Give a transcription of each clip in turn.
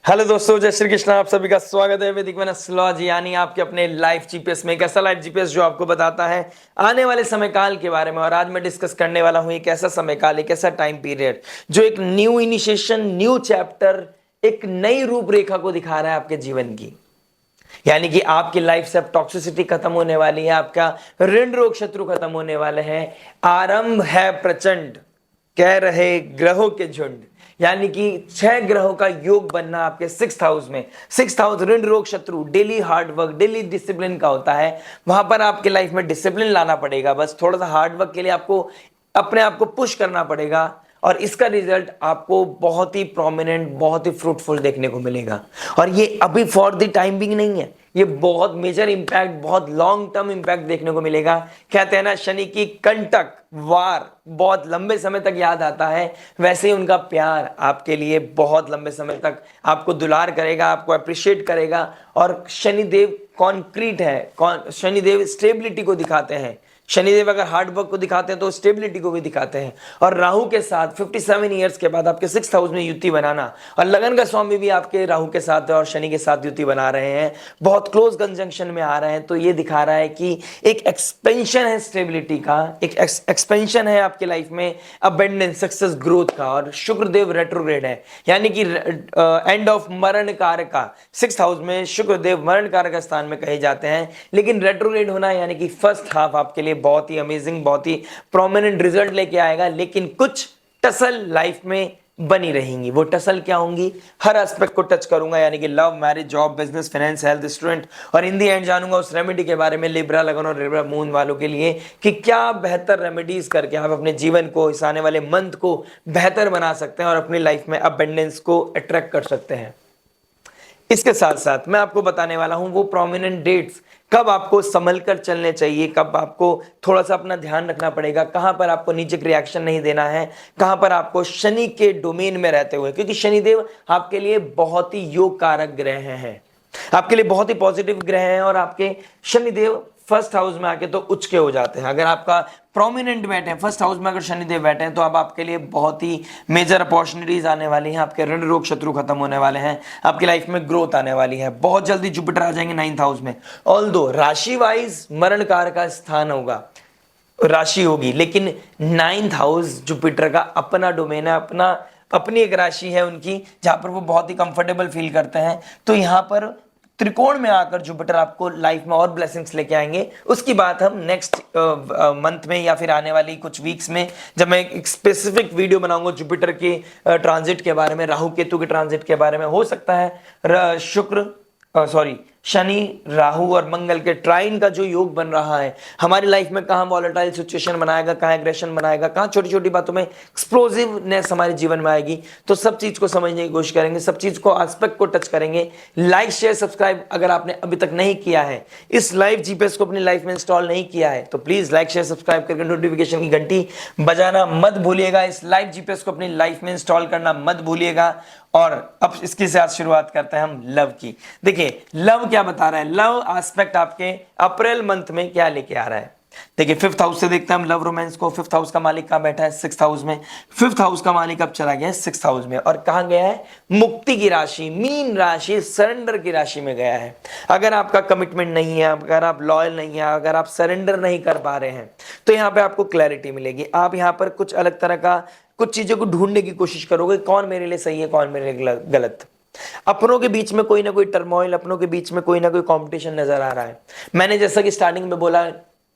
Hello दोस्तों, जय श्री कृष्ण। आप सभी का स्वागत है वैदिक एस्ट्रोलॉजी यानी आपके अपने लाइफ जीपीएस में। एक ऐसा लाइफ जीपीएस जो आपको बताता है आने वाले समय काल के बारे में। और आज मैं डिस्कस करने वाला हूं एक ऐसा समय काल, एक ऐसा टाइम पीरियड जो एक न्यू इनिशिएशन, न्यू चैप्टर, एक नई रूपरेखा को दिखा रहा है आपके जीवन की। यानी कि आपकी लाइफ से अब टॉक्सिसिटी खत्म होने वाली है, आपका ऋण रोग शत्रु खत्म होने वाले हैं। आरंभ है प्रचंड, कह रहे ग्रहों के झुंड। यानी कि 6 ग्रहों का योग बनना आपके 6th हाउस में। 6th हाउस ऋण रोग शत्रु, daily hard work, daily discipline का होता है। वहां पर आपके लाइफ में डिसिप्लिन लाना पड़ेगा। बस थोड़ा सा हार्ड वर्क के लिए आपको अपने आप को पुश करना पड़ेगा और इसका रिजल्ट आपको बहुत ही प्रोमिनेंट, बहुत ही फ्रूटफुल देखने को मिलेगा। और ये अभी फॉर द टाइम बिंग नहीं है, ये बहुत मेजर इंपैक्ट, बहुत लॉन्ग टर्म इंपैक्ट देखने को मिलेगा। कहते हैं ना, शनि की कंटक वार बहुत लंबे समय तक याद आता है, वैसे ही उनका प्यार आपके लिए बहुत लंबे समय तक आपको दुलार करेगा, आपको अप्रिशिएट करेगा। और शनिदेव कॉन्क्रीट है, शनिदेव स्टेबिलिटी को दिखाते हैं। शनिदेव अगर हार्ड वर्क को दिखाते हैं तो स्टेबिलिटी को भी दिखाते हैं। और राहु के साथ 57 ईयर्स के बाद आपके 6th हाउस में युति बनाना, और लगन का स्वामी भी आपके राहु के साथ और शनि के साथ युति बना रहे हैं, बहुत क्लोज कंजंक्शन में आ रहे हैं। तो ये दिखा रहा है कि एक एक्सपेंशन है स्टेबिलिटी का, एक एक्सपेंशन है आपके लाइफ में अबेंडेंस, सक्सेस, ग्रोथ का। और शुक्रदेव रेट्रोग्रेड है, यानी कि एंड ऑफ मरण कारक का। 6th हाउस में शुक्रदेव मरण कारक स्थान में कहे जाते हैं, लेकिन रेट्रोग्रेड होना यानी कि फर्स्ट हाफ आपके लिए बहुत ही अमेजिंग, बहुत ही प्रोमिनेंट रिजल्ट लेके आएगा। लेकिन कुछ टसल लाइफ में बनी रहेंगी। वो टसल क्या होंगी, हर एस्पेक्ट को टच करूंगा, यानी कि love, marriage, job, business, finance, health, student. और इन दी एंड जानूंगा उस रेमेडी के बारे में लिब्रा लगन और लिब्रा मून वालों के लिए कि क्या बेहतर रेमेडीज करके आप अपने जीवन को, इस आने वाले मंथ को बेहतर बना सकते हैं और अपनी लाइफ में अबेंडेंस को अट्रैक्ट कर सकते हैं। इसके साथ साथ मैं आपको बताने वाला हूं वो प्रोमिनेंट डेट्स, कब आपको संभल कर चलने चाहिए, कब आपको थोड़ा सा अपना ध्यान रखना पड़ेगा, कहां पर आपको नीचे रिएक्शन नहीं देना है, कहां पर आपको शनि के डोमेन में रहते हुए, क्योंकि शनिदेव आपके लिए बहुत ही योग कारक ग्रह हैं, आपके लिए बहुत ही पॉजिटिव ग्रह हैं। और आपके शनिदेव फर्स्ट हाउस में आके तो उच्च के हो जाते हैं। अगर आपका प्रोमिनेंट बैठे हैं फर्स्ट हाउस में, अगर शनिदेव बैठे हैं तो अब आपके लिए बहुत ही मेजर अपॉर्चुनिटीज आने वाली हैं, आपके ऋण रोग शत्रु खत्म होने वाले हैं, आपकी लाइफ में ग्रोथ आने वाली है। बहुत जल्दी जुपिटर आ जाएंगे 9th हाउस में। ऑल्दो राशि वाइज मरण कार का स्थान होगा, राशि होगी, लेकिन 9th हाउस जुपिटर का अपना डोमेन है, अपनी एक राशि है उनकी, जहां पर वो बहुत ही कंफर्टेबल फील करते हैं। तो यहां पर त्रिकोण में आकर जुपिटर आपको लाइफ में और ब्लेसिंग्स लेके आएंगे। उसकी बात हम नेक्स्ट मंथ में या फिर आने वाली कुछ वीक्स में, जब मैं एक स्पेसिफिक वीडियो बनाऊंगा जुपिटर के ट्रांजिट के बारे में, राहु केतु के ट्रांजिट के बारे में। हो सकता है शनि, राहु और मंगल के ट्राइन का जो योग बन रहा है हमारी लाइफ में, कहां वॉलेटाइल सिचुएशन बनाएगा, कहां एग्रेशन बनाएगा, कहां छोटी छोटी बातों में एक्सप्लोसिवनेस हमारे जीवन में आएगी। तो सब चीज को समझने की कोशिश करेंगे, सब चीज को, एस्पेक्ट को टच करेंगे। लाइक, शेयर, सब्सक्राइब अगर आपने अभी तक नहीं किया है, इस लाइव जीपीएस को अपनी लाइफ में इंस्टॉल नहीं किया है, तो प्लीज लाइक, शेयर, सब्सक्राइब करके नोटिफिकेशन की घंटी बजाना मत भूलिएगा। इस लाइव जीपीएस को अपनी लाइफ में इंस्टॉल करना मत भूलिएगा। और अब इसके साथ शुरुआत करते हैं हम लव की। देखिए लव क्या बता रहा है, लव एस्पेक्ट आपके अप्रैल मंथ में क्या लेके आ रहा है। देखिए 5th हाउस से देखते हैं हम लव रोमांस को। 5th हाउस का मालिक कहां बैठा है, 6th हाउस में। 5th हाउस का मालिक अब चला गया है 6th हाउस में, और कहां गया है, मुक्ति की राशि, मीन राशि, सरेंडर की राशि में गया है। अगर आपका कमिटमेंट नहीं है, अगर आप लॉयल नहीं है, अगर आप सरेंडर नहीं कर पा रहे हैं, तो यहां पे आपको क्लैरिटी मिलेगी। आप यहां पर कुछ अलग तरह का कुछ चीजों को ढूंढने की कोशिश करोगे, कौन मेरे लिए सही है, कौन मेरे लिए गलत। अपनों के बीच में कोई ना कोई टर्मोइल, अपनों के बीच में कोई ना कोई कंपटीशन नजर आ रहा है। मैंने जैसा कि स्टार्टिंग में बोला,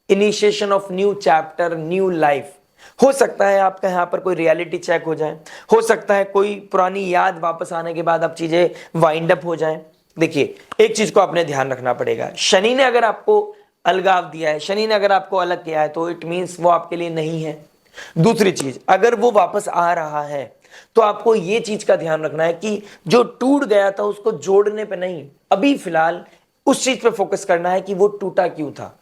initiation of new chapter, new life. हो सकता है आपका यहां पर कोई रियलिटी चेक हो जाए, हो सकता है कोई पुरानी याद वापस आने के बाद अब चीजें वाइंड अप हो जाए। देखिए एक चीज को आपने ध्यान रखना पड़ेगा, शनि ने अगर आपको अलगाव दिया है, शनि ने अगर आपको अलग किया है, तो इट मींस वो आपके लिए नहीं है। दूसरी चीज, अगर वो वापस आ रहा है तो आपको ये चीज का ध्यान रखना है कि जो टूट गया था उसको जोड़ने पे नहीं, अभी फिलहाल उस चीज पे फोकस करना है कि वो टूटा क्यों था,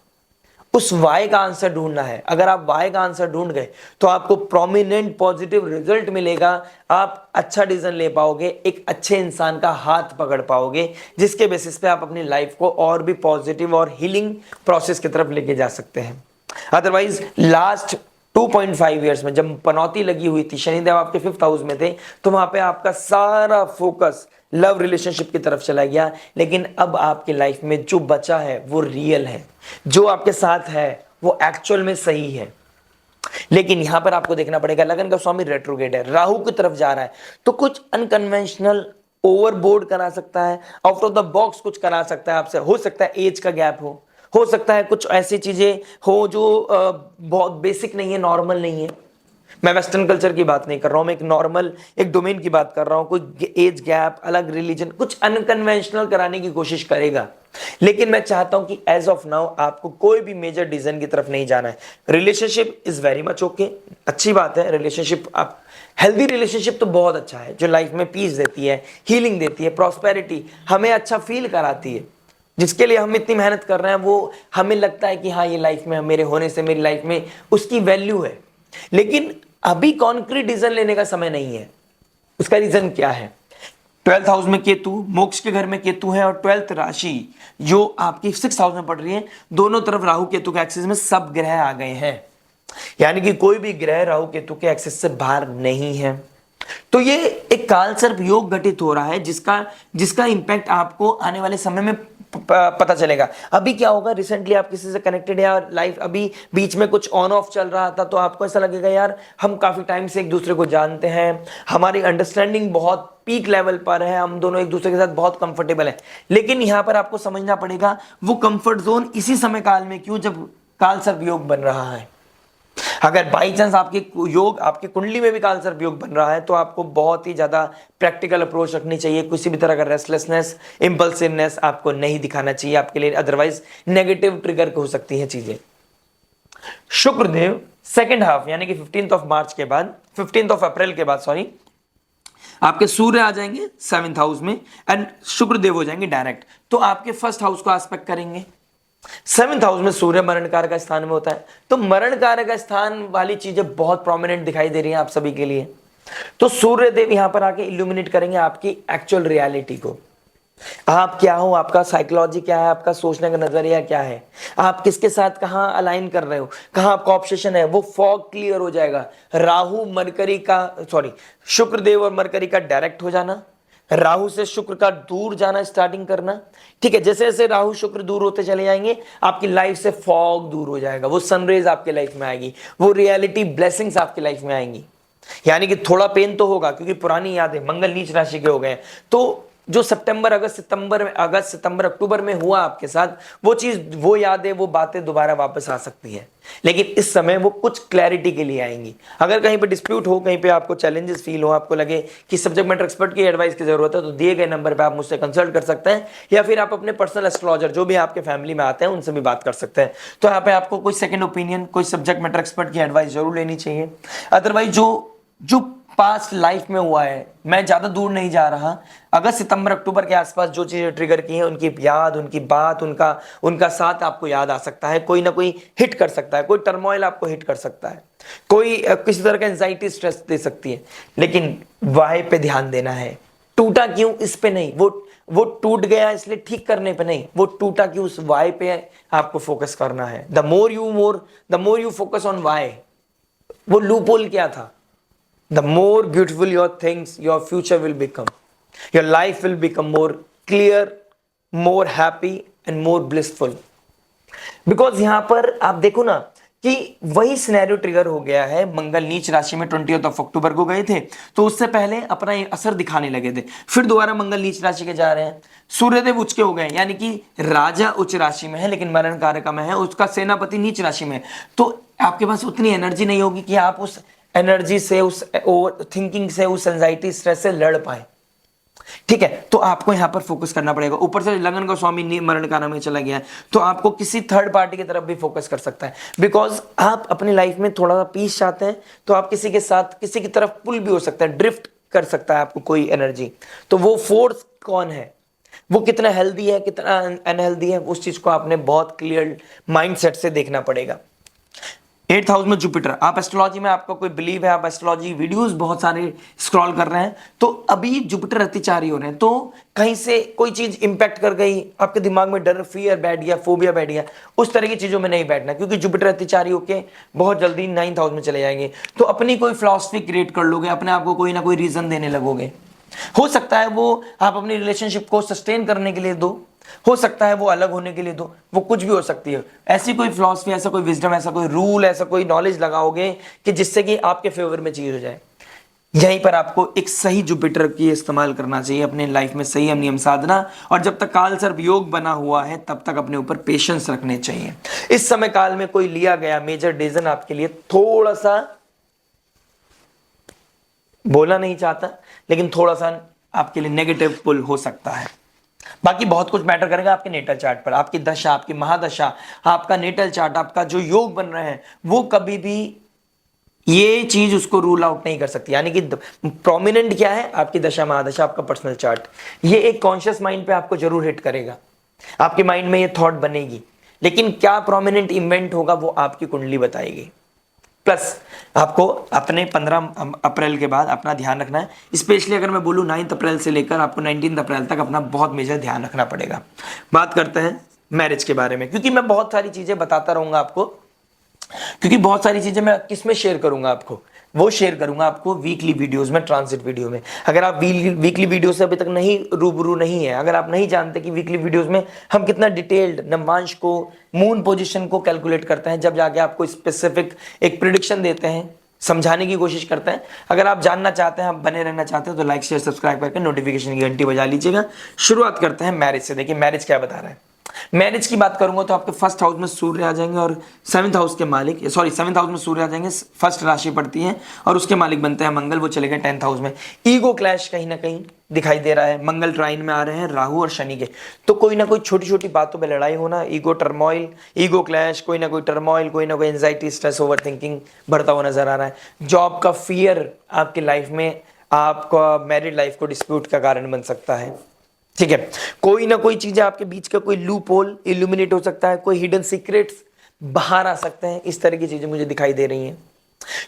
उस वाई का आंसर ढूंढना है। अगर आप वाई का आंसर ढूंढ गए तो आपको प्रोमिनेंट पॉजिटिव रिजल्ट मिलेगा, आप अच्छा डिसीजन ले पाओगे, एक अच्छे इंसान का हाथ पकड़ पाओगे, जिसके बेसिस पे आप अपनी लाइफ को और भी पॉजिटिव और हीलिंग प्रोसेस की तरफ लेके जा सकते हैं। अदरवाइज लास्ट 2.5 ईयर्स में जब पनौती लगी हुई थी, शनिदेव आपके 5th हाउस में थे, तो वहां पे आपका सारा फोकस लव रिलेशनशिप की तरफ चला गया। लेकिन अब आपकी लाइफ में जो बचा है वो रियल है, जो आपके साथ है वो एक्चुअल में सही है। लेकिन यहां पर आपको देखना पड़ेगा, लगन का स्वामी रेट्रोगेट है, राहु की तरफ जा रहा है, तो कुछ अनकन्वेंशनल ओवरबोर्ड करा सकता है, आउट ऑफ द बॉक्स कुछ करा सकता है आपसे। हो सकता है एज का गैप हो सकता है कुछ ऐसी चीजें हो जो बहुत बेसिक नहीं है, नॉर्मल नहीं है। मैं वेस्टर्न कल्चर की बात नहीं कर रहा हूं, मैं एक नॉर्मल एक डोमेन की बात कर रहा हूं। कोई एज गैप, अलग रिलीजन, कुछ अनकन्वेंशनल कराने की कोशिश करेगा। लेकिन मैं चाहता हूं कि एज ऑफ नाउ आपको कोई भी मेजर डिसीजन की तरफ नहीं जाना है। Relationship is very much okay, अच्छी बात है। रिलेशनशिप, आप हेल्दी रिलेशनशिप तो बहुत अच्छा है, जो लाइफ में पीस देती है, हीलिंग देती है, प्रॉस्पेरिटी, हमें अच्छा फील कराती है। जिसके लिए हम इतनी मेहनत कर रहे हैं वो हमें लगता है कि हाँ, ये लाइफ में मेरे होने से मेरी लाइफ में उसकी वैल्यू है। लेकिन अभी कॉन्क्रीट डिसीजन लेने का समय नहीं है। उसका रीजन क्या है? 12th हाउस में केतु, मोक्ष के घर में केतु है, और 12th राशि जो आपकी 6th हाउस में पड़ रही है, दोनों तरफ राहु केतु के एक्सिस में सब ग्रह आ गए हैं। यानी कि कोई भी ग्रह राहु केतु के एक्सिस से बाहर नहीं है। तो ये एक काल सर्प योग घटित हो रहा है, जिसका इंपैक्ट आपको आने वाले समय में पता चलेगा। अभी क्या होगा, रिसेंटली आप किसी से कनेक्टेड या लाइफ अभी बीच में कुछ ऑन ऑफ चल रहा था, तो आपको ऐसा लगेगा यार हम काफी टाइम से एक दूसरे को जानते हैं, हमारी अंडरस्टैंडिंग बहुत पीक लेवल पर है, हम दोनों एक दूसरे के साथ बहुत कंफर्टेबल है। लेकिन यहां पर आपको समझना पड़ेगा वो कंफर्ट जोन इसी समय काल में क्यों, जब काल सर्प योग बन रहा है। अगर बाई चांस आपकी योग, आपकी कुंडली में भी काल सर्प योग बन रहा है, तो आपको बहुत ही ज्यादा प्रैक्टिकल अप्रोच रखनी चाहिए। किसी भी तरह का रेस्टलेसनेस, इंपल्सिवनेस आपको नहीं दिखाना चाहिए आपके लिए, अदरवाइज नेगेटिव ट्रिगर हो सकती हैं चीजें। शुक्रदेव सेकेंड हाफ यानी कि 15th ऑफ मार्च के बाद, 15th ऑफ अप्रैल के बाद सॉरी, आपके सूर्य आ जाएंगे 7th हाउस में एंड शुक्रदेव हो जाएंगे डायरेक्ट, तो आपके फर्स्ट हाउस को एस्पेक्ट करेंगे। 7th हाउस में सूर्य मरण कारक स्थान में होता है, तो मरण कारक स्थान वाली चीजें बहुत प्रोमिनेंट दिखाई दे रही हैं आप सभी के लिए। तो सूर्य देव यहां पर आके इल्यूमिनेट करेंगे आपकी एक्चुअल रियलिटी को। आप क्या हो, आपका साइकोलॉजी क्या है, आपका सोचने का नजरिया क्या है, आप किसके साथ कहां अलाइन कर रहे हो, कहां आपका ऑब्सेशन है, वो फॉग क्लियर हो जाएगा। राहु मरकरी का, सॉरी, शुक्रदेव और मरकरी का डायरेक्ट हो जाना, राहु से शुक्र का दूर जाना स्टार्टिंग करना। ठीक है, जैसे जैसे राहु शुक्र दूर होते चले जाएंगे, आपकी लाइफ से फॉग दूर हो जाएगा, वो सनरेज आपके लाइफ में आएगी, वो रियलिटी ब्लेसिंग्स आपकी लाइफ में आएंगी। यानी कि थोड़ा पेन तो होगा क्योंकि पुरानी यादें, मंगल नीच राशि के हो गए, तो जो सितंबर अगस्त सितंबर अक्टूबर में हुआ आपके साथ, वो चीज, वो यादें, वो बातें दोबारा वापस आ सकती हैं। लेकिन इस समय वो कुछ क्लैरिटी के लिए आएंगी। अगर कहीं पे डिस्प्यूट हो, कहीं पे आपको चैलेंजेस फील हो, आपको लगे कि सब्जेक्ट मैटर एक्सपर्ट की एडवाइस की जरूरत है, तो दिए गए नंबर पे आप मुझसे कंसल्ट कर सकते हैं, या फिर आप अपने पर्सनल एस्ट्रोलॉजर जो भी आपके फैमिली में आते हैं उनसे भी बात कर सकते हैं। तो यहाँ पे आपको कोई सेकंड ओपिनियन, कोई सब्जेक्ट मैटर एक्सपर्ट की एडवाइस जरूर लेनी चाहिए। अदरवाइज जो पास्ट लाइफ में हुआ है, मैं ज्यादा दूर नहीं जा रहा, अगस्त सितंबर अक्टूबर के आसपास जो चीजें ट्रिगर की हैं, उनकी याद, उनकी बात, उनका साथ आपको याद आ सकता है। कोई ना कोई हिट कर सकता है, कोई टर्मोइल आपको हिट कर सकता है, कोई किसी तरह का एंजाइटी स्ट्रेस दे सकती है। लेकिन वाई पे ध्यान देना है, टूटा क्यों इस पे नहीं, वो टूट गया इसलिए ठीक करने पे नहीं, वो टूटा क्यों उस वाई पे आपको फोकस करना है। The more you focus on why, वो लूपहोल क्या था, the more beautiful your things, your future will become, your life will become more clear, more happy and more blissful। because यहां पर आप देखो ना कि वही सिनेरियो ट्रिगर हो गया है। मंगल नीच राशि में 20th ऑफ अक्टूबर को गए थे, तो उससे पहले अपना असर दिखाने लगे थे, फिर दोबारा मंगल नीच राशि के जा रहे हैं, सूर्यदेव उच्च के हो गए, यानी कि राजा उच्च राशि में है लेकिन मरण कारक में है, उसका सेनापति नीच राशि में है। तो आपके पास उतनी एनर्जी नहीं होगी कि आप उस एनर्जी से, उस ओवर थिंकिंग से, उस एंजाइटी स्ट्रेस से लड़ पाए। ठीक है, तो आपको यहां पर फोकस करना पड़ेगा। ऊपर से लगन का स्वामी मरण कारा में चला गया है, तो आपको किसी थर्ड पार्टी की तरफ भी फोकस कर सकता है। बिकॉज आप अपनी लाइफ में थोड़ा सा पीस चाहते हैं, तो आप किसी के साथ, किसी की तरफ पुल भी हो सकता है, ड्रिफ्ट कर सकता है आपको कोई एनर्जी। तो वो फोर्स कौन है, वो कितना हेल्दी है, कितना अनहेल्दी है, उस चीज को आपने बहुत क्लियर माइंडसेट से देखना पड़ेगा। 8th हाउस में जुपिटर। आप एस्ट्रोलॉजी में आपका कोई बिलीव है, आप एस्ट्रोलॉजी वीडियोस बहुत सारे स्क्रॉल कर रहे हैं, तो अभी जुपिटर अतिचारी हो रहे हैं, तो कहीं से कोई चीज इंपैक्ट कर गई आपके दिमाग में, डर, फियर बैठ गया, फोबिया बैठ गया, उस तरह की चीजों में नहीं बैठना, क्योंकि जुपिटर अतिचारी होके बहुत जल्दी 9th हाउस में चले जाएंगे। तो अपनी कोई फिलॉसफी क्रिएट कर लोगे, अपने आप को कोई ना कोई रीजन देने लगोगे। हो सकता है वो आप अपनी रिलेशनशिप को सस्टेन करने के लिए दो, हो सकता है वो अलग होने के लिए दो, वो कुछ भी हो सकती है। ऐसी कोई फिलॉसफी, ऐसा कोई विजडम, ऐसा कोई रूल, ऐसा कोई नॉलेज लगाओगे कि जिससे कि आपके फेवर में चीज हो जाए। यहीं पर आपको एक सही जुपिटर की इस्तेमाल करना चाहिए अपने लाइफ में, सही नियम साधना, और जब तक काल सर्प योग बना हुआ है तब तक अपने ऊपर पेशेंस रखने चाहिए। इस समय काल में कोई लिया गया मेजर डिसीजन आपके लिए थोड़ा सा, बोलना नहीं चाहता, लेकिन थोड़ा सा आपके लिए नेगेटिव पुल हो सकता है। बाकी बहुत कुछ मैटर करेगा आपके नेटल चार्ट पर, आपकी दशा, आपकी महादशा, आपका नेटल चार्ट, आपका जो योग बन रहे हैं, वो कभी भी ये चीज उसको रूल आउट नहीं कर सकती। यानी कि प्रोमिनेंट क्या है, आपकी दशा महादशा, आपका पर्सनल चार्ट, ये एक कॉन्शियस माइंड पे आपको जरूर हिट करेगा, आपके माइंड में ये थॉट बनेगी, लेकिन क्या प्रोमिनेंट इवेंट होगा वो आपकी कुंडली बताएगी। प्लस आपको अपने 15 अप्रैल के बाद अपना ध्यान रखना है, स्पेशली अगर मैं बोलूँ 9 अप्रैल से लेकर आपको 19 अप्रैल तक अपना बहुत मेजर ध्यान रखना पड़ेगा। बात करते हैं मैरिज के बारे में, क्योंकि मैं बहुत सारी चीजें बताता रहूंगा आपको, क्योंकि बहुत सारी चीजें मैं किसमें शेयर करूंगा आपको, वो शेयर करूंगा आपको वीकली वीडियोस में, ट्रांजिट वीडियो में। अगर आप वीकली वीडियो से अभी तक नहीं रूबरू नहीं है, अगर आप नहीं जानते कि वीकली वीडियोस में हम कितना डिटेल्ड नवांश को, मून पोजीशन को कैलकुलेट करते हैं, जब जाके आपको स्पेसिफिक एक प्रिडिक्शन देते हैं, समझाने की कोशिश करते हैं, अगर आप जानना चाहते हैं, आप बने रहना चाहते हैं, तो लाइक शेयर सब्सक्राइब करके नोटिफिकेशन की घंटी बजा लीजिएगा। शुरुआत करते हैं मैरिज से। देखिए मैरिज क्या बता रहा है। मैरिज की बात करूंगा तो आपके फर्स्ट हाउस में सूर्य आ जाएंगे, और सेवंथ हाउस के मालिक, सॉरी 7th हाउस में सूर्य आ जाएंगे, फर्स्ट राशि पड़ती है, और उसके मालिक बनते हैं मंगल, वो चले गए 10th हाउस में। ईगो क्लैश कहीं ना कहीं दिखाई दे रहा है, मंगल ट्राइन में आ रहे हैं राहु और शनि के, तो कोई ना कोई छोटी छोटी बातों में लड़ाई होना, ईगो टर्मोइल, ईगो क्लैश, कोई ना कोई टर्मोइल, कोई ना कोई एंजाइटी, स्ट्रेस, ओवर थिंकिंग बढ़ता हुआ नजर आ रहा है। जॉब का फियर आपकी लाइफ में आपका मैरिड लाइफ को डिस्प्यूट का कारण बन सकता है। ठीक है, कोई ना कोई चीजें आपके बीच का कोई लूप होल इल्यूमिनेट हो सकता है, कोई हिडन सीक्रेट्स बाहर आ सकते हैं, इस तरह की चीजें मुझे दिखाई दे रही हैं।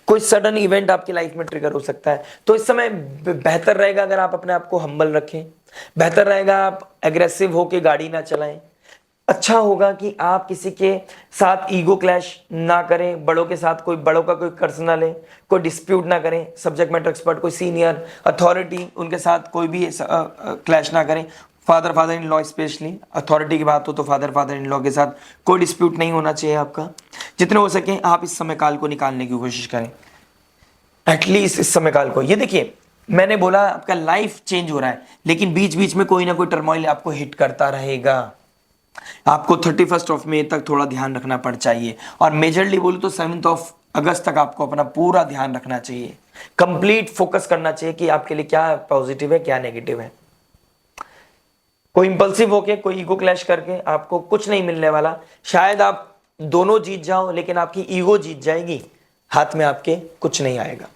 कोई सडन इवेंट आपकी लाइफ में ट्रिगर हो सकता है, तो इस समय बेहतर रहेगा अगर आप अपने आप को हम्बल रखें, बेहतर रहेगा आप एग्रेसिव होकर गाड़ी ना चलाएं, अच्छा होगा कि आप किसी के साथ ईगो क्लैश ना करें, बड़ों के साथ कोई बड़ों का कोई कर्ज ना लें, कोई डिस्प्यूट ना करें, सब्जेक्ट मैटर एक्सपर्ट, कोई सीनियर अथॉरिटी, उनके साथ कोई भी क्लैश ना करें। Father in law, specially authority की बात हो तो फादर इन लॉ के साथ कोई डिस्प्यूट नहीं होना चाहिए आपका। जितने हो सके आप इस समय काल को निकालने की कोशिश करें, एटलीस्ट इस समय काल को। ये देखिए मैंने बोला आपका लाइफ चेंज हो रहा है, लेकिन बीच बीच में कोई ना कोई टर्मोइल आपको हिट करता रहेगा। आपको 31 ऑफ मई तक थोड़ा ध्यान रखना पड़ चाहिए, और मेजरली बोलूं तो 7th ऑफ अगस्त तक आपको अपना पूरा ध्यान रखना चाहिए, कंप्लीट फोकस करना चाहिए कि आपके लिए क्या पॉजिटिव है क्या नेगेटिव है। कोई इंपल्सिव होके, कोई ईगो क्लैश करके आपको कुछ नहीं मिलने वाला। शायद आप दोनों जीत जाओ, लेकिन आपकी ईगो जीत जाएगी, हाथ में आपके कुछ नहीं आएगा।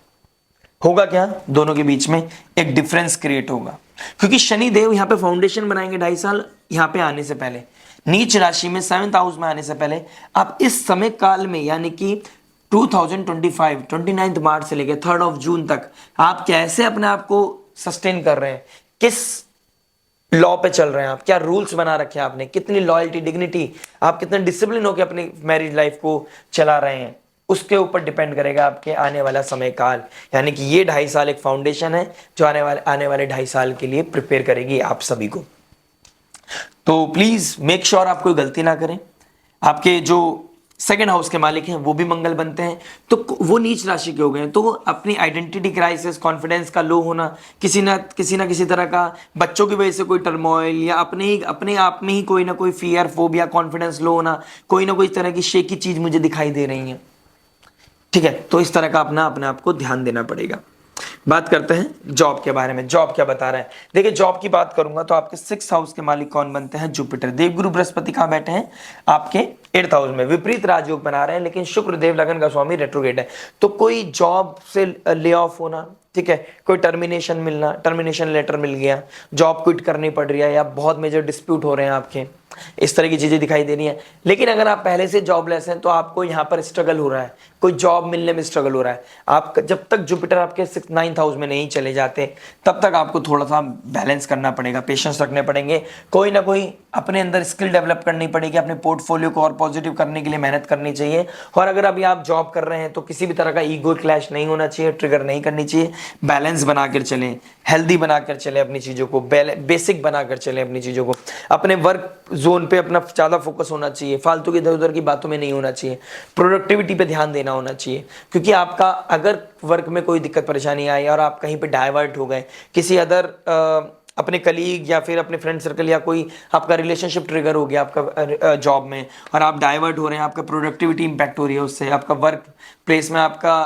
होगा क्या, दोनों के बीच में एक डिफरेंस क्रिएट होगा, क्योंकि शनि देव यहाँ पे फाउंडेशन बनाएंगे 2.5 साल यहाँ पे आने से पहले, नीच राशि में 7th हाउस में आने से पहले। आप इस समय काल में यानी कि 2025 29 मार्च से लेकर 3 जून तक आप कैसे अपने आप को सस्टेन कर रहे हैं, किस लॉ पे चल रहे हैं आप, क्या रूल्स बना रखे हैं आपने, कितनी लॉयल्टी, डिग्निटी, आप कितने डिसिप्लिन होकर अपनी मैरिज लाइफ को चला रहे हैं, उसके ऊपर डिपेंड करेगा आपके आने वाला समय काल। यानी कि ये 2.5 साल एक फाउंडेशन है जो आने वाले 2.5 साल के लिए प्रिपेयर करेगी आप सभी को। तो प्लीज मेक श्योर आप कोई गलती ना करें। आपके जो 2nd हाउस के मालिक हैं वो भी मंगल बनते हैं, तो वो नीच राशि के हो गए हैं, तो अपनी आइडेंटिटी क्राइसिस, कॉन्फिडेंस का लो होना, किसी ना किसी तरह का बच्चों की वजह से कोई टर्मोइल, या अपने आप में ही कोई ना कोई फियर, फोबिया, कॉन्फिडेंस लो होना, कोई ना कोई तरह की शेकी चीज मुझे दिखाई दे रही है। ठीक है, तो इस तरह का अपने आप को ध्यान देना पड़ेगा। बात करते हैं जॉब के बारे में। जॉब क्या बता रहा है, देखिए जॉब की बात करूंगा तो आपके 6th हाउस के मालिक कौन बनते हैं, जुपिटर। देवगुरु बृहस्पति कहां बैठे हैं, आपके 8th हाउस में, विपरीत राजयोग बना रहे हैं, लेकिन शुक्र देव लगन का स्वामी रेट्रोगेट है। तो कोई जॉब से ले ऑफ होना, ठीक है, कोई टर्मिनेशन मिलना, टर्मिनेशन लेटर मिल गया, जॉब क्विट करनी पड़ रही है, या बहुत मेजर डिस्प्यूट हो रहे हैं आपके, इस तरह की चीजें दिखाई दे रही हैं। लेकिन अगर आप पहले से जॉबलेस हैं तो आपको यहाँ पर स्ट्रगल हो रहा है, कोई जॉब मिलने में स्ट्रगल हो रहा है। आप जब तक जुपिटर आपके 9th हाउस में नहीं चले जाते तब तक आपको थोड़ा सा बैलेंस करना पड़ेगा, पेशेंस रखने पड़ेंगे, कोई ना कोई अपने अंदर स्किल डेवलप करनी पड़ेगी, अपने पोर्टफोलियो को और पॉजिटिव करने के लिए मेहनत करनी चाहिए। और अगर अभी आप जॉब कर रहे हैं तो किसी भी तरह का ईगो क्लैश नहीं होना चाहिए, ट्रिगर नहीं करनी चाहिए, बैलेंस बनाकर चलें, हेल्दी बनाकर चलें अपनी चीज़ों को, बेसिक बनाकर चलें अपनी चीज़ों को, अपने वर्क जोन पे अपना ज़्यादा फोकस होना चाहिए, फालतू की इधर उधर की बातों में नहीं होना चाहिए, प्रोडक्टिविटी पे ध्यान देना होना चाहिए। क्योंकि आपका अगर वर्क में कोई दिक्कत परेशानी आई और आप कहीं पे डाइवर्ट हो गए, किसी अदर अपने कलीग या फिर अपने फ्रेंड सर्कल या कोई आपका रिलेशनशिप ट्रिगर हो गया आपका जॉब में और आप डाइवर्ट हो रहे हैं, आपका प्रोडक्टिविटी इंपैक्ट हो रही है उससे, आपका वर्क प्लेस में आपका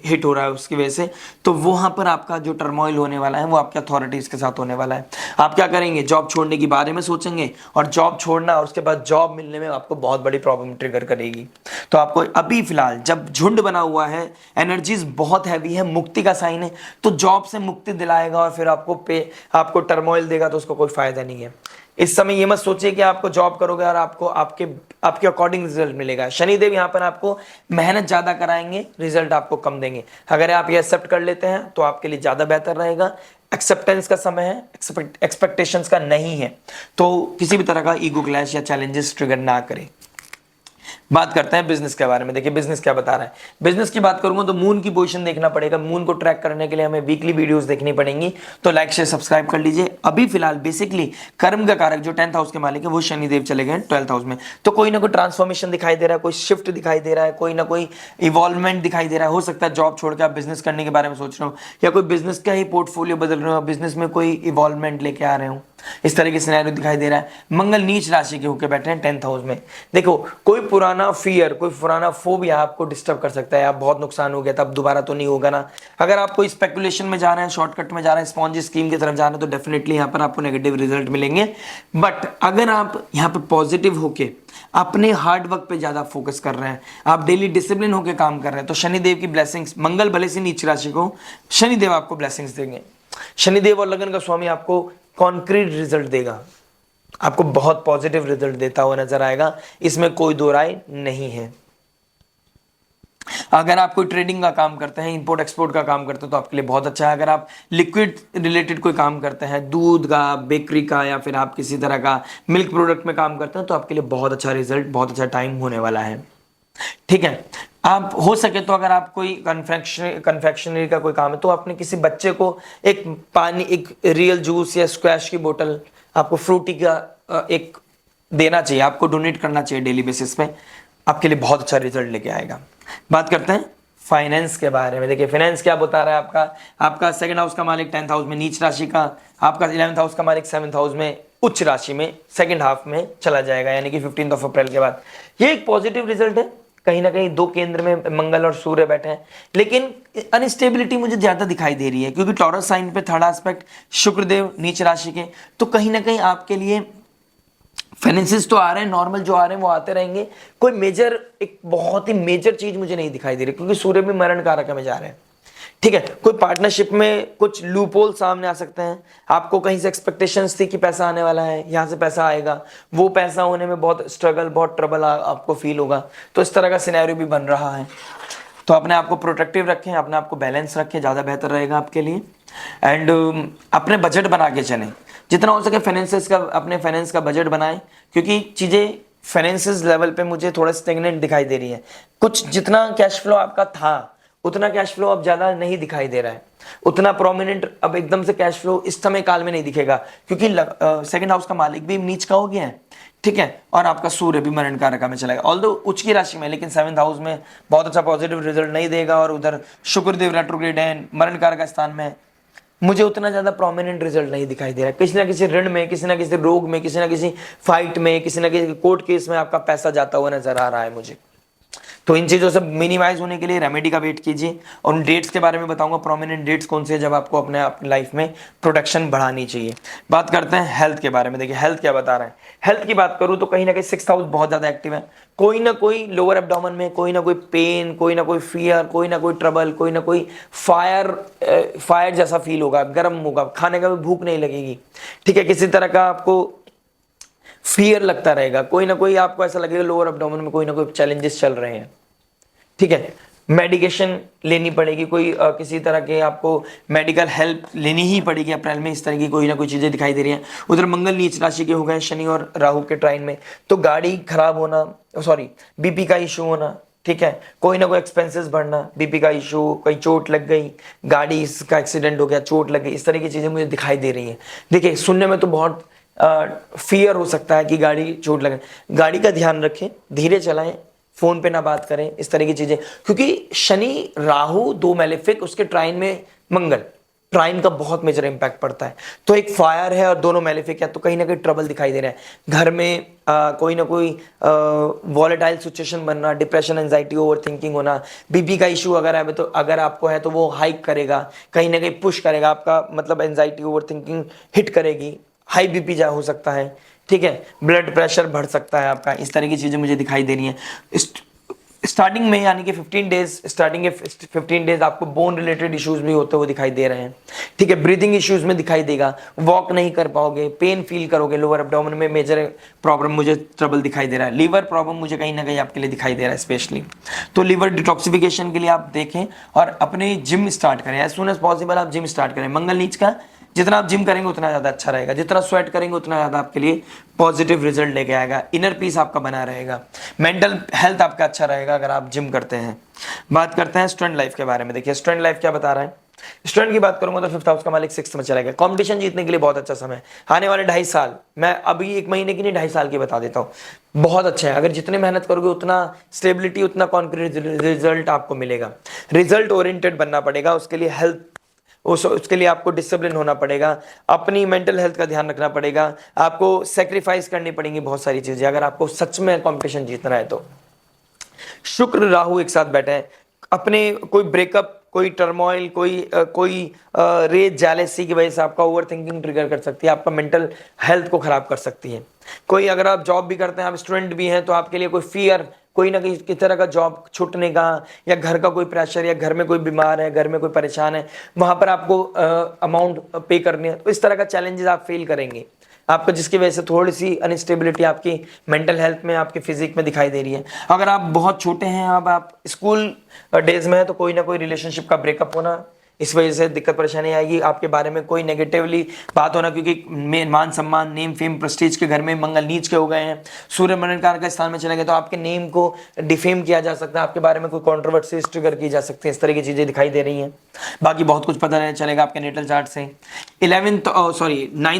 हिट हो रहा है उसकी वजह से, तो वहां पर आपका जो टर्मोइल होने वाला है वो आपके अथॉरिटीज के साथ होने वाला है। आप क्या करेंगे, जॉब छोड़ने के बारे में सोचेंगे और जॉब छोड़ना और उसके बाद जॉब मिलने में आपको बहुत बड़ी प्रॉब्लम ट्रिगर करेगी। तो आपको अभी फिलहाल जब झुंड बना हुआ है, एनर्जीज बहुत हैवी है, मुक्ति का साइन है, तो जॉब से मुक्ति दिलाएगा और फिर आपको टर्मोइल देगा तो उसका कोई फायदा नहीं है। इस समय ये मत सोचिए कि आपको जॉब करोगे और आपको आपके अकॉर्डिंग रिजल्ट मिलेगा। शनिदेव यहाँ पर आपको मेहनत ज्यादा कराएंगे, रिजल्ट आपको कम देंगे। अगर आप ये एक्सेप्ट कर लेते हैं तो आपके लिए ज्यादा बेहतर रहेगा। एक्सेप्टेंस का समय है, एक्सपेक्टेशंस का नहीं है, तो किसी भी तरह का ईगो क्लैश या चैलेंजेस ट्रिगर ना करें। बात करते हैं बिजनेस के बारे में। देखिए बिजनेस क्या बता रहा है। बिजनेस की बात करूंगा तो मून की पोजीशन देखना पड़ेगा। मून को ट्रैक करने के लिए हमें वीकली वीडियोस देखनी पड़ेंगी, तो लाइक शेयर सब्सक्राइब कर लीजिए। अभी फिलहाल बेसिकली कर्म का कारक जो 10th हाउस के मालिक है वो शनिदेव चले गए 12th हाउस में, तो कोई ना कोई ट्रांसफॉर्मेशन दिखाई दे रहा है, कोई शिफ्ट दिखाई दे रहा है, कोई ना कोई इवॉल्वमेंट दिखाई दे रहा है। हो सकता है जॉब छोड़ के आप बिजनेस करने के बारे में सोच रहे हो या कोई बिजनेस का ही पोर्टफोलियो बदल रहे हो, बिजनेस में कोई इवॉल्वमेंट लेके आ रहे हो, इस तरह के सिनेरियो दिखाई दे रहा है। मंगल नीच राशि के होकर बैठे हैं 10th हाउस में। देखो कोई पुराना फियर, कोई पुराना फोबिया आपको डिस्टर्ब कर सकता है। आप बहुत नुकसान हो गया था, अब दोबारा तो नहीं होगा ना। अगर आप कोई स्पेकुलेशन में जा रहे हैं, शॉर्टकट में जा रहे हैं, स्पॉन्जी स्कीम की तरफ जा रहे हैं, तो डेफिनेटली यहाँ पर आपको नेगेटिव रिजल्ट मिलेंगे। बट अगर आप यहाँ पर पॉजिटिव होके अपने हार्ड वर्क पे ज्यादा फोकस कर रहे हैं, आप डेली डिसिप्लिन होकर काम कर रहे हैं, तो शनिदेव की ब्लेसिंग्स, मंगल भले से नीच राशि को शनिदेव आपको ब्लेसिंग्स देंगे। शनिदेव और लगन का स्वामी आपको कॉन्क्रीट रिजल्ट देगा, आपको बहुत पॉजिटिव रिजल्ट देता हुआ नजर आएगा, इसमें कोई दो राय नहीं है। अगर आप कोई ट्रेडिंग का काम करते हैं, इंपोर्ट एक्सपोर्ट का काम करते हैं, तो आपके लिए बहुत अच्छा है। अगर आप लिक्विड रिलेटेड कोई काम करते हैं, दूध का, बेकरी का, या फिर आप किसी तरह का मिल्क प्रोडक्ट में काम करते हैं, तो आपके लिए बहुत अच्छा रिजल्ट, बहुत अच्छा टाइम होने वाला है। ठीक है, आप हो सके तो अगर आप कोई कन्फेक्शनरी का कोई काम है तो अपने किसी बच्चे को एक पानी, एक रियल जूस या स्क्वैश की बोतल, आपको फ्रूटी का एक देना चाहिए, आपको डोनेट करना चाहिए डेली बेसिस पे, आपके लिए बहुत अच्छा रिजल्ट लेके आएगा। बात करते हैं फाइनेंस के बारे में। देखिए फाइनेंस क्या बता रहा है आपका 2nd हाउस का मालिक 10th हाउस में नीच राशि का, आपका 11th हाउस का मालिक 7th हाउस में उच्च राशि में सेकंड हाफ में चला जाएगा, यानी कि 15 अप्रैल के बाद। ये एक पॉजिटिव रिजल्ट है। कहीं ना कहीं 2 केंद्र में मंगल और सूर्य बैठे हैं, लेकिन अनस्टेबिलिटी मुझे ज्यादा दिखाई दे रही है, क्योंकि टॉरस साइन पे 3rd एस्पेक्ट शुक्रदेव नीच राशि के, तो कहीं ना कहीं आपके लिए फाइनेंसेस तो आ रहे हैं, नॉर्मल जो आ रहे हैं वो आते रहेंगे। कोई मेजर, एक बहुत ही मेजर चीज मुझे नहीं दिखाई दे रही, क्योंकि सूर्य भी मरण कारक में जा रहे हैं। ठीक है, कोई पार्टनरशिप में कुछ लूपहोल सामने आ सकते हैं। आपको कहीं से एक्सपेक्टेशंस थी कि पैसा आने वाला है, यहां से पैसा आएगा, वो पैसा होने में बहुत स्ट्रगल, बहुत ट्रबल आपको फील होगा, तो इस तरह का सिनेरियो भी बन रहा है। तो अपने आप को प्रोटेक्टिव रखें, अपने आप को बैलेंस रखें, ज़्यादा बेहतर रहेगा आपके लिए। एंड अपने बजट बना के चलें, जितना हो सके अपने फाइनेंस का बजट बनाएं, क्योंकि चीज़ें फाइनेंसिस लेवल पे मुझे थोड़ा स्टेगनेंट दिखाई दे रही है। कुछ जितना कैश फ्लो आपका था उतना कैश फ्लो अब ज़्यादा नहीं दिखाई दे रहा है, उतना प्रोमिनेंट अब एकदम से कैश फ्लो इस समय काल में नहीं दिखेगा, क्योंकि 2nd हाउस का मालिक भी नीच का हो गया है। ठीक है, और आपका सूर्य भी मरण कारक में चलेगा, ऑल्दो उच्च की राशि में, लेकिन 7th हाउस में बहुत अच्छा पॉजिटिव रिजल्ट नहीं देगा, और उधर शुक्रदेव रेट्रोग्रेड है, मरण कारक स्थान में, मुझे उतना ज्यादा प्रोमिनेंट रिजल्ट नहीं दिखाई दे रहा है। किसी ना किसी ऋण में, किसी ना किसी रोग में, किसी ना किसी फाइट में, किसी ना किसी कोर्ट केस में आपका पैसा जाता हुआ नजर आ रहा है मुझे। तो इन चीज़ों से मिनिमाइज होने के लिए रेमेडी का वेट कीजिए, और उन डेट्स के बारे में बताऊंगा, प्रोमिनेंट डेट्स कौन से हैं जब आपको अपनी लाइफ में प्रोटेक्शन बढ़ानी चाहिए। बात करते हैं हेल्थ के बारे में। देखिए हेल्थ क्या बता रहा है। हेल्थ की बात करूं तो कहीं ना कहीं 6th हाउस बहुत ज़्यादा एक्टिव है। कोई ना कोई लोअर एब्डोमेन में कोई ना कोई पेन, कोई ना कोई फियर, कोई ना कोई ट्रबल, कोई ना कोई फायर जैसा फील होगा, गर्म होगा, खाने का भी भूख नहीं लगेगी। ठीक है, किसी तरह का आपको फियर लगता रहेगा, कोई ना कोई आपको ऐसा लगेगा लोअर एब्डोमेन में कोई ना कोई चैलेंजेस चल रहे हैं, ठीक है। मेडिकेशन लेनी पड़ेगी, कोई किसी तरह के आपको मेडिकल हेल्प लेनी ही पड़ेगी अप्रैल में, इस तरह की कोई ना कोई चीज़ें दिखाई दे रही हैं। उधर मंगल नीच राशि के हो गए शनि और राहु के ट्राइन में, तो गाड़ी खराब होना, सॉरी बीपी का इशू होना, ठीक है, कोई ना कोई एक्सपेंसेस बढ़ना, बीपी का इशू, कहीं चोट लग गई, गाड़ी का एक्सीडेंट हो गया, चोट लग गई, इस तरह की चीज़ें मुझे दिखाई दे रही हैं। देखिए सुनने में तो बहुत फियर हो सकता है कि गाड़ी चोट लगे, गाड़ी का ध्यान रखें, धीरे चलाएं, फोन पे ना बात करें, इस तरह की चीजें, क्योंकि शनि राहु दो मैलेफिक, उसके ट्राइन में मंगल, ट्राइन का बहुत मेजर इंपैक्ट पड़ता है। तो एक फायर है और दोनों मैलेफिक है, तो कहीं ना कहीं ट्रबल दिखाई दे रहा है घर में, कोई ना कोई वॉलेटाइल सिचुएशन बनना, डिप्रेशन, एंजाइटी, ओवर थिंकिंग होना, बीपी का इशू अगर है तो, अगर आपको है तो वो हाइक करेगा, कहीं ना कहीं पुश करेगा आपका, मतलब एंजाइटी ओवर थिंकिंग हिट करेगी, हाई बीपी जा हो सकता है, ठीक है, ब्लड प्रेशर बढ़ सकता है आपका, इस तरह की चीजें मुझे दिखाई दे रही हैं। स्टार्टिंग में यानी कि 15 डेज, स्टार्टिंग के 15 डेज आपको बोन रिलेटेड इश्यूज भी होते हुए दिखाई दे रहे हैं, ठीक है, ब्रीदिंग इश्यूज में दिखाई देगा, वॉक नहीं कर पाओगे, पेन फील करोगे, लोअर एब्डोमेन में मेजर प्रॉब्लम मुझे ट्रबल दिखाई दे रहा है, लीवर प्रॉब्लम मुझे कहीं ना कहीं आपके लिए दिखाई दे रहा है स्पेशली। तो लीवर डिटॉक्सिफिकेशन के लिए आप देखें और अपने जिम स्टार्ट करें, एज सुन एज पॉसिबल आप जिम स्टार्ट करें। मंगल नीच का जितना आप जिम करेंगे उतना ज़्यादा अच्छा रहेगा, जितना स्वेट करेंगे उतना ज़्यादा आपके लिए पॉजिटिव रिजल्ट लेके आएगा, इनर पीस आपका बना रहेगा, मेंटल हेल्थ आपका अच्छा रहेगा अगर आप जिम करते हैं। बात करते हैं स्टूडेंट लाइफ के बारे में। देखिए स्टूडेंट लाइफ क्या बता रहा है, स्टूडेंट की बात करूंगा तो 5th हाउस का मालिक 6th में चला गया, कंपटीशन जीतने के लिए बहुत अच्छा समय, आने वाले 2.5 साल, मैं अभी 1 महीने की नहीं 2.5 साल की बता देता हूँ, बहुत अच्छा है। अगर जितनी मेहनत करोगे उतना स्टेबिलिटी, उतना कॉन्क्रीट रिजल्ट आपको मिलेगा। रिजल्ट ओरिएंटेड बनना पड़ेगा, उसके लिए हेल्थ, उसके लिए आपको डिसिप्लिन होना पड़ेगा, अपनी मेंटल हेल्थ का ध्यान रखना पड़ेगा, आपको सेक्रीफाइस करनी पड़ेंगी बहुत सारी चीजें अगर आपको सच में कंपटीशन जीतना है तो। शुक्र राहु एक साथ बैठे हैं, अपने कोई ब्रेकअप, कोई टर्मोइल, कोई रेज जेलेसी की वजह से आपका ओवर थिंकिंग ट्रिगर कर सकती है, आपका मेंटल हेल्थ को खराब कर सकती है। कोई अगर आप जॉब भी करते हैं, आप स्टूडेंट भी हैं, तो आपके लिए कोई फियर, कोई ना किसी तरह का जॉब छूटने का, या घर का कोई प्रेशर, या घर में कोई बीमार है, घर में कोई परेशान है, वहां पर आपको अमाउंट पे करनी है, तो इस तरह का चैलेंजेस आप फील करेंगे आपको, जिसकी वजह से थोड़ी सी अनस्टेबिलिटी आपकी मेंटल हेल्थ में, आपके फिजिक में दिखाई दे रही है। अगर आप बहुत छोटे हैं, अब आप स्कूल डेज में है, तो कोई ना कोई रिलेशनशिप का ब्रेकअप होना, इस वजह से दिक्कत परेशानी आएगी, आपके बारे में कोई नेगेटिवली बात होना, क्योंकि मान सम्मान, नेम फेम प्रेस्टीज के घर में मंगल नीच के हो गए हैं, सूर्य मंगल का स्थान में चले गए, तो आपके नेम को डिफेम किया जा सकता है, आपके बारे में कोई कंट्रोवर्सी ट्रिगर की जा सकती है, इस तरह की चीजें दिखाई दे रही हैं। बाकी बहुत कुछ पता चलेगा आपके नेटल चार्ट से। 9th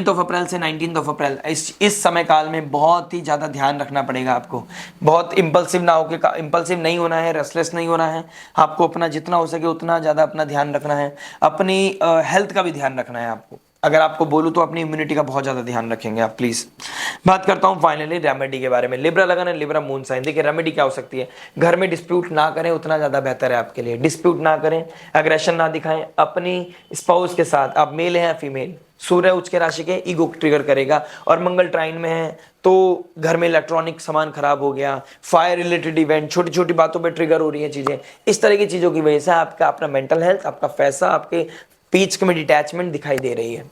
ऑफ अप्रैल से 19th ऑफ अप्रैल, इस समय काल में बहुत ही ज्यादा ध्यान रखना पड़ेगा आपको, बहुत इंपल्सिव ना होकर, इंपल्सिव नहीं होना है, रेस्टलेस नहीं होना है, आपको अपना जितना हो सके उतना ज्यादा अपना ध्यान रखना है, अपनी हेल्थ का भी ध्यान रखना है आपको। अगर आपको बोलूं तो अपनी इम्यूनिटी का बहुत ज्यादा ध्यान रखेंगे आप प्लीज। बात करता हूं फाइनली रेमेडी के बारे में। लिब्रा लगन है, लिब्रा मून साइन। देखिए रेमेडी क्या हो सकती है, घर में डिस्प्यूट ना करें, उतना ज्यादा बेहतर है आपके लिए, डिस्प्यूट ना करें, एग्रेशन ना दिखाएं अपनी स्पाउस के साथ, आप मेल हैं या फीमेल, सूर्य उच्च के राशि के ईगो ट्रिगर करेगा, और मंगल ट्राइन में है तो घर में इलेक्ट्रॉनिक सामान खराब हो गया, फायर रिलेटेड इवेंट, छोटी छोटी बातों पे ट्रिगर हो रही है चीजें, इस तरह की चीजों की वजह से आपका अपना मेंटल हेल्थ, आपका पैसा, आपके पीच में डिटैचमेंट दिखाई दे रही है,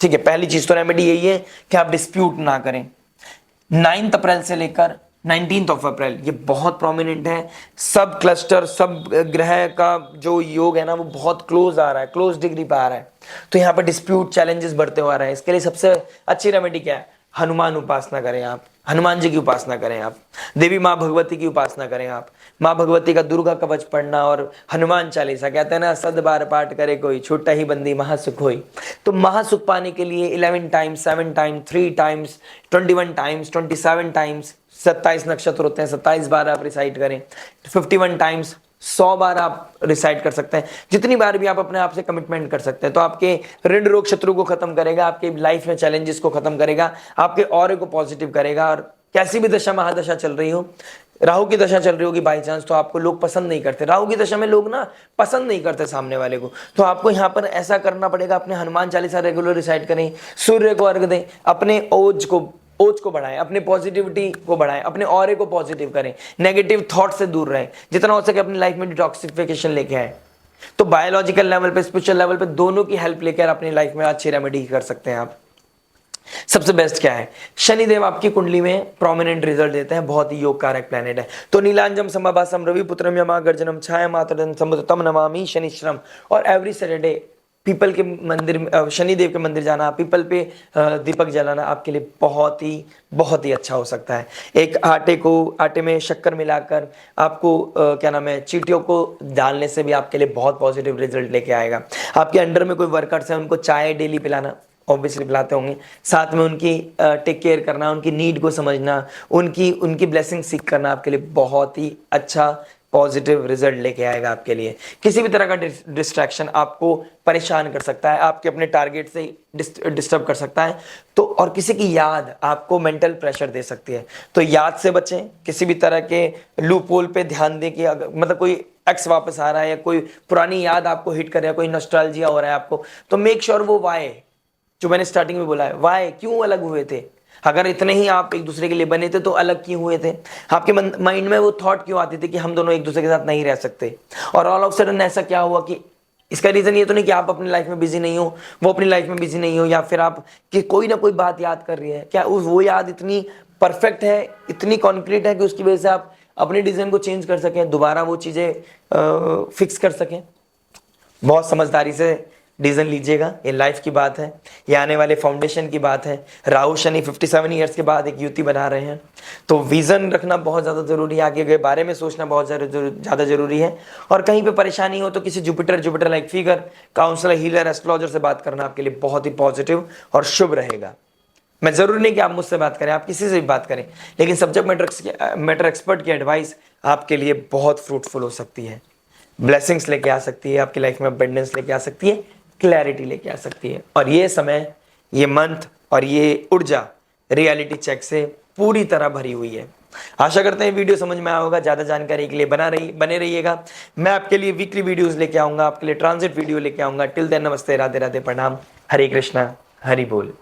ठीक है। पहली चीज तो रेमेडी यही है कि आप डिस्प्यूट ना करें। 9th अप्रैल से लेकर 19th ऑफ अप्रैल ये बहुत प्रोमिनेंट है, सब क्लस्टर, सब ग्रह का जो योग है ना वो बहुत क्लोज आ रहा है, क्लोज डिग्री पे आ रहा है, तो यहाँ पर डिस्प्यूट चैलेंजेस बढ़ते हुए आ रहे हैं। इसके लिए सबसे अच्छी रेमेडी क्या है, हनुमान उपासना करें आप, हनुमान जी की उपासना करें आप, देवी माँ भगवती की उपासना करें आप, माँ भगवती का दुर्गा कवच पढ़ना और हनुमान चालीसा, कहते हैं ना 100 बार पाठ करे कोई, छूटा ही बंदी महासुख होई। तो महासुख पाने के लिए 11 times, 7 times, 3 times, 21 times, 27 times, 27 नक्षत्र होते हैं, 27 बार आप रिसाइट करें, 51 टाइम्स, 100 बार आप रिसाइट कर सकते हैं, जितनी बार भी आप अपने आप से कमिटमेंट कर सकते हैं, तो आपके ऋण रोग शत्रु को खत्म करेगा, आपके लाइफ में चैलेंजेस को खत्म करेगा, आपके ऑरे को पॉजिटिव करेगा। और कैसी भी दशा महादशा चल रही हो, राहु की दशा चल रही होगी बाई चांस, तो आपको लोग पसंद नहीं करते, राहु की दशा में लोग ना पसंद नहीं करते सामने वाले को, तो आपको यहाँ पर ऐसा करना पड़ेगा, अपने हनुमान चालीसा रेगुलर रिसाइट करें, सूर्य को अर्घ दें, अपने ओज को बढ़ाएं, अपने पॉजिटिविटी को बढ़ाएं, अपने ऑरे को पॉजिटिव करें, नेगेटिव थॉट से दूर रहें, जितना हो सके अपनी लाइफ में डिटॉक्सिफिकेशन लेके आए। तो बायोलॉजिकल लेवल पे, स्पिरिचुअल लेवल पे दोनों की हेल्प लेकर अपनी लाइफ में अच्छी रेमेडी कर सकते हैं आप। सबसे बेस्ट क्या है, शनिदेव आपकी कुंडली में प्रोमिनेंट रिजल्ट देते हैं, बहुत ही योग कारक प्लैनेट है। तो नीलांजम समभासम रवि पुत्रम यमा गर्जनम छाया मातरम समुद्रतम नमामि शनिश्रम। और एवरी सैटरडे पीपल के मंदिर शनिदेव के मंदिर जाना, पीपल पे दीपक जलाना आपके लिए बहुत ही अच्छा हो सकता है। एक आटे में शक्कर मिलाकर आपको क्या नाम है, चींटियों को डालने से भी आपके लिए बहुत पॉजिटिव रिजल्ट लेके आएगा। आपके अंडर में कोई वर्कर्स हैं, उनको चाय डेली पिलाना, ऑब्वियसली पिलाते होंगे, साथ में उनकी टेक केयर करना, उनकी नीड को समझना, उनकी ब्लेसिंग सीख करना आपके लिए बहुत ही अच्छा पॉजिटिव रिजल्ट लेके आएगा आपके लिए। किसी भी तरह का डिस्ट्रैक्शन आपको परेशान कर सकता है, आपके अपने टारगेट से डिस्टर्ब कर सकता है, तो और किसी की याद आपको मेंटल प्रेशर दे सकती है। तो याद से बचें, किसी भी तरह के लूप होल पे ध्यान दें कि मतलब कोई एक्स वापस आ रहा है या कोई पुरानी याद आपको हिट कर रहा है, कोई नॉस्टैल्जिया हो रहा है आपको, तो मेक श्योर वो वाई, जो मैंने स्टार्टिंग में बोला है, वाई, क्यों अलग हुए थे, अगर इतने ही आप एक दूसरे के लिए बने थे तो अलग क्यों हुए थे, आपके माइंड में वो थॉट क्यों आती थी कि हम दोनों एक दूसरे के साथ नहीं रह सकते, और ऑल ऑफ सडन ऐसा क्या हुआ कि इसका रीजन ये तो नहीं कि आप अपनी लाइफ में बिजी नहीं हो, वो अपनी लाइफ में बिजी नहीं हो, या फिर आप कि कोई ना कोई बात याद कर रही है, क्या वो याद इतनी परफेक्ट है, इतनी कॉन्क्रीट है कि उसकी वजह से आप अपने डिसीजन को चेंज कर सकें, दोबारा वो चीजें फिक्स कर सकें। बहुत समझदारी से डिसीजन लीजिएगा, ये लाइफ की बात है, ये आने वाले फाउंडेशन की बात है। राहु शनि 57 ईयर्स के बाद एक युति बना रहे हैं, तो विजन रखना बहुत ज़्यादा जरूरी है, आगे के बारे में सोचना बहुत ज़्यादा जरूरी है। और कहीं पे परेशानी हो तो किसी Jupiter like figure, counsellor, healer, astrologer से बात करना आपके लिए बहुत ही पॉजिटिव और शुभ रहेगा। मैं जरूरी नहीं कि आप मुझसे बात करें, आप किसी से भी बात करें, लेकिन सब्जेक्ट मैटर एक्सपर्ट की एडवाइस आपके लिए बहुत फ्रूटफुल हो सकती है, ब्लेसिंग्स लेके आ सकती है, आपकी लाइफ में अबंडेंस लेके आ सकती है, क्लैरिटी लेके आ सकती है। और ये समय, ये मंथ और ये ऊर्जा रियलिटी चेक से पूरी तरह भरी हुई है। आशा करते हैं वीडियो समझ में आया होगा। ज़्यादा जानकारी के लिए बने रहिएगा। मैं आपके लिए वीकली वीडियोस लेके आऊँगा, आपके लिए ट्रांजिट वीडियो लेके आऊँगा। टिल देन नमस्ते, राधे राधे, प्रणाम, हरे कृष्णा, हरि बोल।